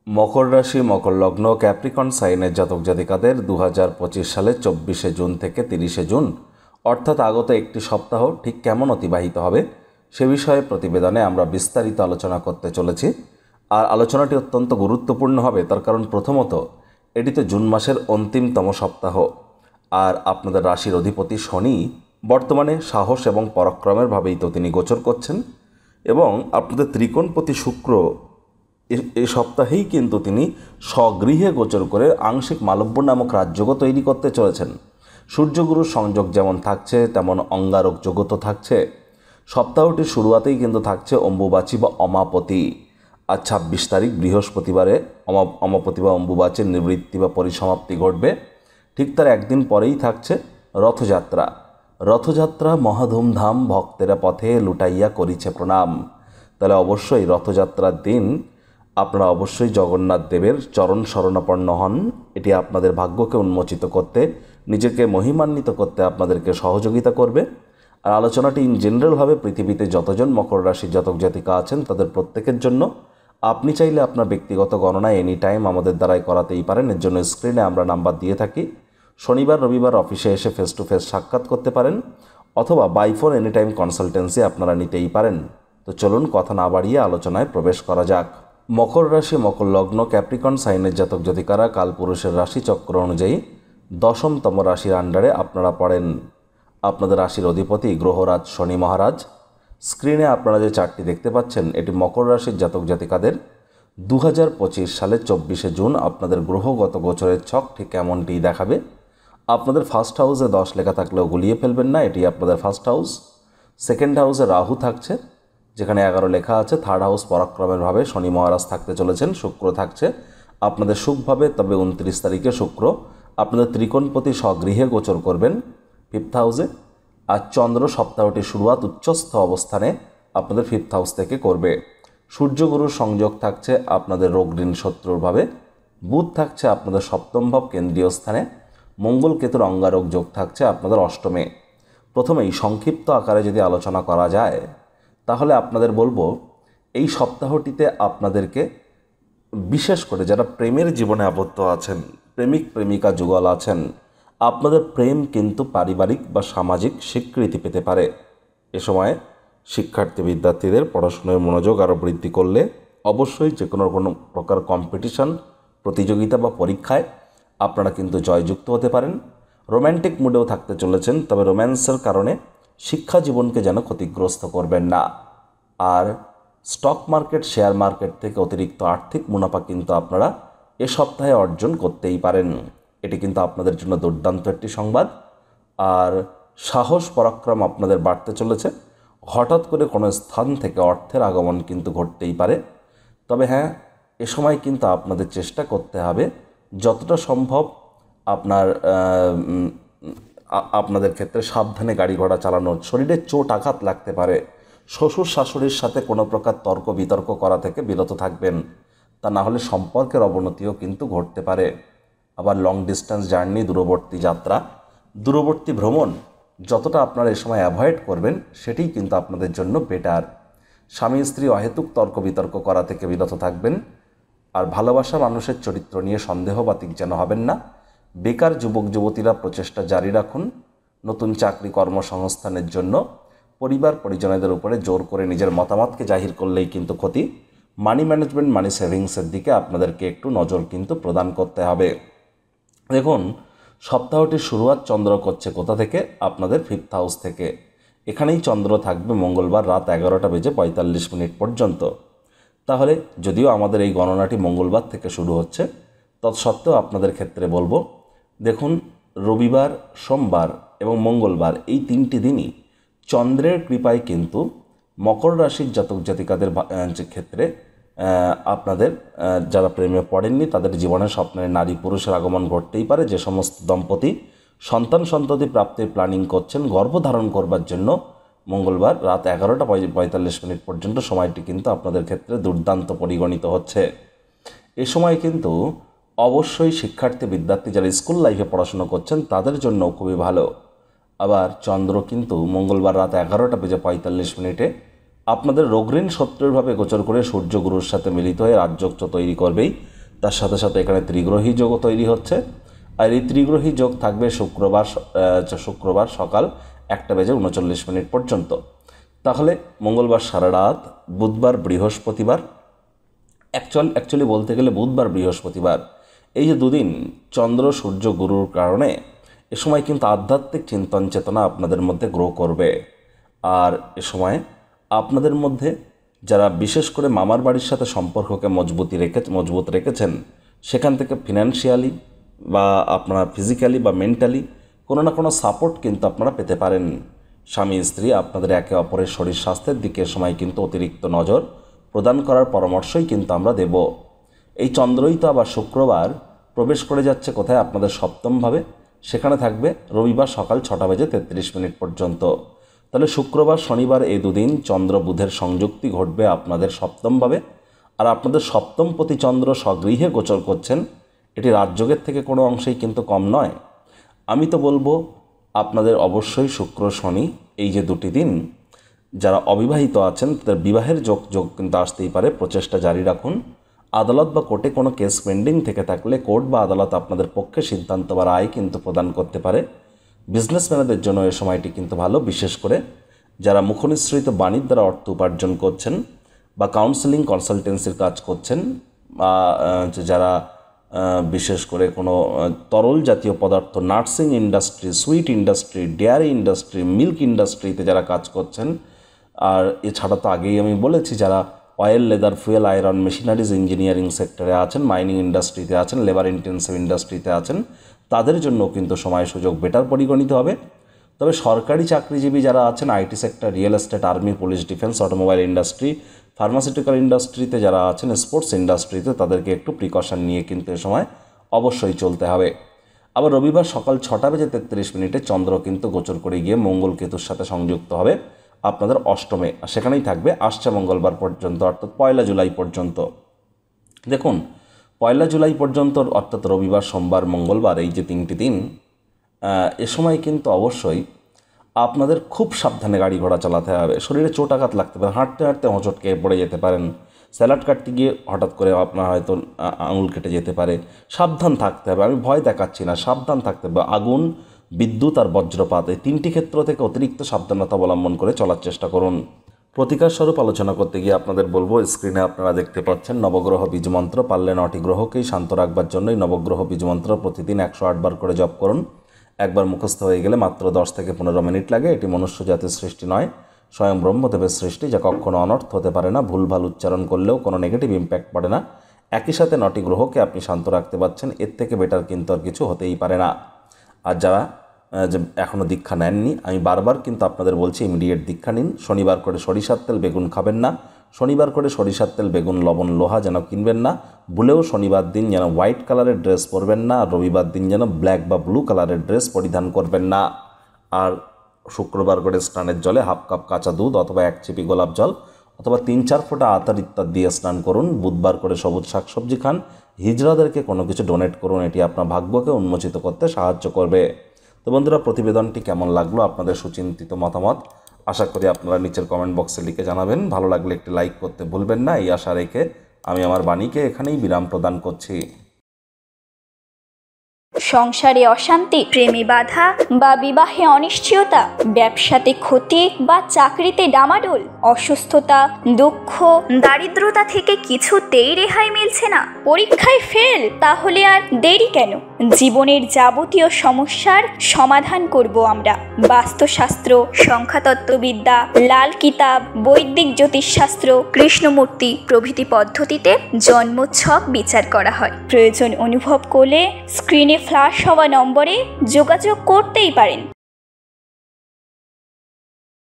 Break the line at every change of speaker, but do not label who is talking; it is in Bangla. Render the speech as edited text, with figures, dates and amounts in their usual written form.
মকর রাশি, মকর লগ্ন, ক্যাপ্রিকন সাইনের জাতক জাতিকাদের 2025 সালের 24শে জুন থেকে 30শে জুন অর্থাৎ আগত একটি সপ্তাহ ঠিক কেমন অতিবাহিত হবে সে বিষয়ে প্রতিবেদনে আমরা বিস্তারিত আলোচনা করতে চলেছি। আর আলোচনাটি অত্যন্ত গুরুত্বপূর্ণ হবে, তার কারণ প্রথমত এটি তো জুন মাসের অন্তিমতম সপ্তাহ, আর আপনাদের রাশির অধিপতি শনি বর্তমানে সাহস এবং পরাক্রমের ভাবেই তো তিনি গোচর করছেন, এবং আপনাদের ত্রিকোণপতি শুক্র এই সপ্তাহেই কিন্তু তিনি স্বগৃহে গোচর করে আংশিক মালব্য নামক রাজযোগও তৈরি করতে চলেছেন। সূর্যগুরুর সংযোগ যেমন থাকছে তেমন অঙ্গারক যোগও থাকছে। সপ্তাহটির শুরুয়াতেই কিন্তু থাকছে অম্বুবাচী বা অমাপতি। আর 26 তারিখ বৃহস্পতিবারে অমাপতি বা অম্বুবাচীর নিবৃত্তি বা পরিসমাপ্তি ঘটবে। ঠিক তার একদিন পরেই থাকছে রথযাত্রা। রথযাত্রা মহাধুমধাম, ভক্তেরা পথে লুটাইয়া করিছে প্রণাম। তাহলে অবশ্যই রথযাত্রার দিন আপনারা অবশ্যই জগন্নাথ দেবের চরণ শরণাপন্ন হন। এটি আপনাদের ভাগ্যকে উন্মোচিত করতে, নিজেকে মহিমান্বিত করতে আপনাদেরকে সহযোগিতা করবে। আর আলোচনাটি ইন জেনারেলভাবে পৃথিবীতে যতজন মকর রাশির জাতক জাতিকা আছেন তাদের প্রত্যেকের জন্য। আপনি চাইলে আপনার ব্যক্তিগত গণনা এনি টাইম আমাদের দ্বারাই করাতেই পারেন। এর জন্য স্ক্রিনে আমরা নাম্বার দিয়ে থাকি। শনিবার রবিবার অফিসে এসে ফেস টু ফেস সাক্ষাৎ করতে পারেন, অথবা by phone any time consultancy আপনারা নিতেই পারেন। তো চলুন কথা না বাড়িয়ে আলোচনায় প্রবেশ করা যাক। মকর রাশি, মকর লগ্ন, ক্যাপ্রিকন সাইনের জাতক জাতিকারা কালপুরুষের রাশিচক্র অনুযায়ী 10তম রাশির আন্ডারে আপনারা পড়েন। আপনাদের রাশির অধিপতি গ্রহরাজ শনি মহারাজ। স্ক্রিনে আপনারা যে চার্টটি দেখতে পাচ্ছেন এটি মকর রাশির জাতক জাতিকাদের 2025 সালের 24শে জুন আপনাদের গ্রহগত গোচরের ছক ঠিক এমনটি দেখাবে। আপনাদের ফার্স্ট হাউসে 10 লেখা থাকলেও গুলিয়ে ফেলবেন না, এটি আপনাদের ফার্স্ট হাউস। সেকেন্ড হাউসে রাহু থাকছে, যেখানে 11 লেখা আছে। থার্ড হাউস পরাক্রমের ভাবে শনি মহারাজ থাকতে চলেছেন। শুক্র থাকছে আপনাদের সুখভাবে, তবে 29 তারিখে শুক্র আপনাদের ত্রিকোণপতি স্বগৃহে গোচর করবেন 5th হাউসে। আর চন্দ্র সপ্তাহটির শুরুয়াত উচ্চস্থ অবস্থানে আপনাদের 5th হাউস থেকে করবে। সূর্যগুরুর সংযোগ থাকছে আপনাদের রোগ ঋণ শত্রুর ভাবে। বুধ থাকছে আপনাদের 7ম ভাব কেন্দ্রীয় স্থানে। মঙ্গল কেতুর অঙ্গারক যোগ থাকছে আপনাদের 8মে। প্রথমেই সংক্ষিপ্ত আকারে যদি আলোচনা করা যায় তাহলে আপনাদের বলবো এই সপ্তাহটিতে আপনাদেরকে বিশেষ করে যারা প্রেমের জীবনে আবদ্ধ আছেন, প্রেমিক প্রেমিকা যুগল আছেন, আপনাদের প্রেম কিন্তু পারিবারিক বা সামাজিক স্বীকৃতি পেতে পারে। এ সময় শিক্ষার্থী বিদ্যার্থীদের পড়াশোনায় মনোযোগ আরও বৃদ্ধি করলে অবশ্যই যে কোনো প্রকার কম্পিটিশন, প্রতিযোগিতা বা পরীক্ষায় আপনারা কিন্তু জয়যুক্ত হতে পারেন। রোম্যান্টিক মুডেও থাকতে চলেছেন, তবে রোম্যান্সের কারণে শিক্ষা জীবনকে যেন ক্ষতিগ্রস্ত করবেন না। আর স্টক মার্কেট, শেয়ার মার্কেট থেকে অতিরিক্ত আর্থিক মুনাফা কিন্তু আপনারা এ সপ্তাহে অর্জন করতেই পারেন। এটি কিন্তু আপনাদের জন্য দুর্দান্ত একটি সংবাদ। আর সাহস পরাক্রম আপনাদের বাড়তে চলেছে। হঠাৎ করে কোনো স্থান থেকে অর্থের আগমন কিন্তু ঘটতেই পারে। তবে হ্যাঁ, এ সময় কিন্তু আপনাদের চেষ্টা করতে হবে যতটা সম্ভব আপনাদের ক্ষেত্রে সাবধানে গাড়ি ঘোড়া চালানোর। শরীরে চোট আঘাত লাগতে পারে। শ্বশুর শাশুড়ির সাথে কোনো প্রকার তর্ক বিতর্ক করা থেকে বিরত থাকবেন, তা না হলে সম্পর্কের অবনতিও কিন্তু ঘটতে পারে। আবার লং ডিস্টেন্স জার্নি, দূরবর্তী যাত্রা, দূরবর্তী ভ্রমণ যতটা আপনারা এ সময় অ্যাভয়েড করবেন সেটিই কিন্তু আপনাদের জন্য বেটার। স্বামী স্ত্রী অহেতুক তর্ক বিতর্ক করা থেকে বিরত থাকবেন। আর ভালোবাসা মানুষের চরিত্র নিয়ে সন্দেহবাতিক যেন হবেন না। বেকার যুবক যুবতীরা প্রচেষ্টা জারি রাখুন নতুন চাকরি কর্মসংস্থানের জন্য। পরিবার পরিজনদের উপরে জোর করে নিজের মতামতকে জাহির করলেই কিন্তু ক্ষতি। মানি ম্যানেজমেন্ট, মানি সেভিংসের দিকে আপনাদেরকে একটু নজর কিন্তু প্রদান করতে হবে। দেখুন, সপ্তাহটির শুরুয়াত চন্দ্র করছে কোথা থেকে? আপনাদের 5th হাউস থেকে। এখানেই চন্দ্র থাকবে মঙ্গলবার রাত 11:45 পর্যন্ত। তাহলে যদিও আমাদের এই গণনাটি মঙ্গলবার থেকে শুরু হচ্ছে, তৎসত্ত্বেও আপনাদের ক্ষেত্রে বলবো, দেখুন, রবিবার, সোমবার এবং মঙ্গলবার এই 3টি দিনই চন্দ্রের কৃপায় কিন্তু মকর রাশির জাতক জাতিকাদের ক্ষেত্রে আপনাদের যারা প্রেমে পড়েননি তাদের জীবনে স্বপ্নের নারী পুরুষের আগমন ঘটতেই পারে। যে সমস্ত দম্পতি সন্তান প্রাপ্তির প্ল্যানিং করছেন, গর্ভধারণ করবার জন্য, মঙ্গলবার রাত 11:45 পর্যন্ত সময়টি কিন্তু আপনাদের ক্ষেত্রে দুর্দান্ত পরিগণিত হচ্ছে। এ সময় কিন্তু অবশ্যই শিক্ষার্থী বিদ্যার্থী যারা স্কুল লাইফে পড়াশোনা করছেন তাদের জন্য খুবই ভালো। আবার চন্দ্র কিন্তু মঙ্গলবার রাত 11:45 আপনাদের রোগঋণ শত্রুরভাবে গোচর করে সূর্যগুরুর সাথে মিলিত হয়ে রাজযোগ তৈরি করবেই। তার সাথে সাথে এখানে ত্রিগ্রহী যোগও তৈরি হচ্ছে। আর এই ত্রিগ্রহী যোগ থাকবে শুক্রবার সকাল 1:39 পর্যন্ত। তাহলে মঙ্গলবার সারা রাত, বুধবার বৃহস্পতিবার, অ্যাকচুয়ালি বলতে গেলে বুধবার বৃহস্পতিবার, এই যে দুদিন চন্দ্র সূর্য গুরুর কারণে এ সময় কিন্তু আধ্যাত্মিক চিন্তন চেতনা আপনাদের মধ্যে গ্রো করবে। আর এ সময় আপনাদের মধ্যে যারা বিশেষ করে মামার বাড়ির সাথে সম্পর্ককে মজবুত রেখেছেন, সেখান থেকে ফিনান্সিয়ালি বা আপনারা ফিজিক্যালি বা মেন্টালি কোনো না কোনো সাপোর্ট কিন্তু আপনারা পেতে পারেন। স্বামী স্ত্রী আপনাদের একে অপরের শরীর স্বাস্থ্যের দিকে সময় কিন্তু অতিরিক্ত নজর প্রদান করার পরামর্শই কিন্তু আমরা দেব। এই চন্দ্রই তো আবার শুক্রবার প্রবেশ করে যাচ্ছে কোথায়? আপনাদের সপ্তমভাবে। সেখানে থাকবে রবিবার সকাল 6:33 পর্যন্ত। তাহলে শুক্রবার শনিবার এই দুদিন চন্দ্র বুধের সংযুক্তি ঘটবে আপনাদের সপ্তমভাবে। আর আপনাদের সপ্তমপতি চন্দ্র স্বগৃহে গোচর করছেন, এটি রাজযোগের থেকে কোনো অংশেই কিন্তু কম নয়। আমি তো বলবো আপনাদের অবশ্যই শুক্র শনি এই যে দুটি দিন যারা অবিবাহিত আছেন তাদের বিবাহের যোগ কিন্তু আসতেই পারে, প্রচেষ্টা জারি রাখুন। আদালত বা কোর্টে কোনো কেস পেন্ডিং থেকে থাকলে কোর্ট বা আদালত আপনাদের পক্ষে সিদ্ধান্ত বা রায় কিন্তু প্রদান করতে পারে। বিজনেসম্যানদের জন্য এই সময়টি কিন্তু ভালো, বিশেষ করে যারা মুখনিসৃত বাণীর দ্বারা অর্থ উপার্জন করছেন বা কাউন্সেলিং কনসালটেন্সির কাজ করছেন, বা যারা বিশেষ করে কোনো তরল জাতীয় পদার্থ, nursing industry, sweet industry, dairy industry, milk ইন্ডাস্ট্রিতে যারা কাজ করছেন। আর এছাড়া তো আগেই আমি বলেছি যারা oil, leather, fuel, iron, machineries, engineering সেক্টরে আছেন, মাইনিং ইন্ডাস্ট্রিতে আছেন, লেবার ইন্টেন্সিভ ইন্ডাস্ট্রিতে আছেন, তাদের জন্য কিন্তু সময় সুযোগ বেটার পরিগণিত হবে। তবে সরকারি চাকরিজীবী যারা আছেন, IT sector, real estate, army, police, defence, automobile industry, pharmaceutical ইন্ডাস্ট্রিতে যারা আছেন, স্পোর্টস ইন্ডাস্ট্রিতে, তাদেরকে একটু প্রিকশন নিয়ে কিন্তু এ সময় অবশ্যই চলতে হবে। আবার রবিবার সকাল 6:33 চন্দ্র কিন্তু গোচর করে গিয়ে মঙ্গল কেতুর সাথে সংযুক্ত হবে আপনাদের অষ্টমে। সেখানেই থাকবে আসছে মঙ্গলবার পর্যন্ত, অর্থাৎ 1 জুলাই পর্যন্ত। দেখুন 1 জুলাই পর্যন্ত, অর্থাৎ রবিবার, সোমবার, মঙ্গলবার, এই যে 3টি দিন, এ সময় কিন্তু অবশ্যই আপনাদের খুব সাবধানে গাড়ি ঘোড়া চালাতে হবে। শরীরে চোট আঘাত লাগতে পারে, হাঁটতে হাঁটতে হোঁচট খেয়ে পড়ে যেতে পারেন, স্যালাড কাটতে গিয়ে হঠাৎ করে আপনার হয়তো আঙুল কেটে যেতে পারে। সাবধান থাকতে হবে, আমি ভয় দেখাচ্ছি না, সাবধান থাকতে হবে। আগুন, বিদ্যুৎ আর বজ্রপাত, এই 3টি ক্ষেত্র থেকে অতিরিক্ত সাবধানতা অবলম্বন করে চলার চেষ্টা করুন। প্রতিকার স্বরূপ আলোচনা করতে গিয়ে আপনাদের বলবো, স্ক্রিনে আপনারা দেখতে পাচ্ছেন নবগ্রহ বীজমন্ত্র। পারলে 9টি গ্রহকেই শান্ত রাখবার জন্যই নবগ্রহ বীজমন্ত্র প্রতিদিন 108 বার করে জপ করুন। একবার মুখস্থ হয়ে গেলে মাত্র 10 থেকে 15 মিনিট লাগে। এটি মনুষ্য জাতির সৃষ্টি নয়, স্বয়ং ব্রহ্মদেবের সৃষ্টি, যা কখনো অনর্থ হতে পারে না। ভুলভাল উচ্চারণ করলেও কোনো নেগেটিভ ইম্প্যাক্ট পড়ে না। একই সাথে 9টি গ্রহকে আপনি শান্ত রাখতে পারছেন, এর থেকে বেটার কিন্তু আর কিছু হতেই পারে না। আর যারা এখনও দীক্ষা নেননি, আমি বারবার কিন্তু আপনাদের বলছি ইমিডিয়েট দীক্ষা নিন। শনিবার করে সরিষার তেল, বেগুন খাবেন না। শনিবার করে সরিষার তেল, বেগুন, লবণ, লোহা যেন কিনবেন না। ভুলেও শনিবার দিন যেন হোয়াইট কালারের ড্রেস পরবেন না। আর রবিবার দিন যেন ব্ল্যাক বা ব্লু কালারের ড্রেস পরিধান করবেন না। আর শুক্রবার করে স্নানের জলে হাফ কাপ কাঁচা দুধ অথবা 1 চিপি গোলাপ জল অথবা 3-4 ফোঁটা আতর ইত্যাদি দিয়ে স্নান করুন। বুধবার করে সবুজ শাকসবজি খান। হিজড়াদেরকে কোনো কিছু ডোনেট করুন, এটি আপনার ভাগ্যকে উন্মোচিত করতে সাহায্য করবে। তো বন্ধুরা, প্রতিবেদনটি কেমন লাগলো, আপনাদের সুচিন্তিত মতামত আশা করি আপনারা নিচের কমেন্ট বক্সে লিখে জানাবেন। ভালো লাগলে একটি লাইক করতে ভুলবেন না। এই আশা রেখে আমি আমার বাণীকে এখানেই বিরাম প্রদান করছি।
সংসারে অশান্তি, প্রেমে বাধা বা বিবাহে অনিশ্চয়তা, ব্যবসাতে ক্ষতি বা চাকরিতে ডামাডোল, অসুস্থতা, দুঃখ, দারিদ্রতা থেকে কিছুতেই রেহাই মিলছে না, পরীক্ষায় ফেল, তাহলে আর দেরি কেন? জীবনের যাবতীয় সমস্যার সমাধান করব আমরা। বাস্তুশাস্ত্র, সংখ্যাতত্ত্ববিদ্যা, লাল কিতাব, বৈদিক জ্যোতিষশাস্ত্র, কৃষ্ণমূর্তি প্রভৃতি পদ্ধতিতে জন্মছক বিচার করা হয়। প্রয়োজন অনুভব করলে স্ক্রিনে ফ্ল্যাশ হওয়া নম্বরে যোগাযোগ করতেই পারেন।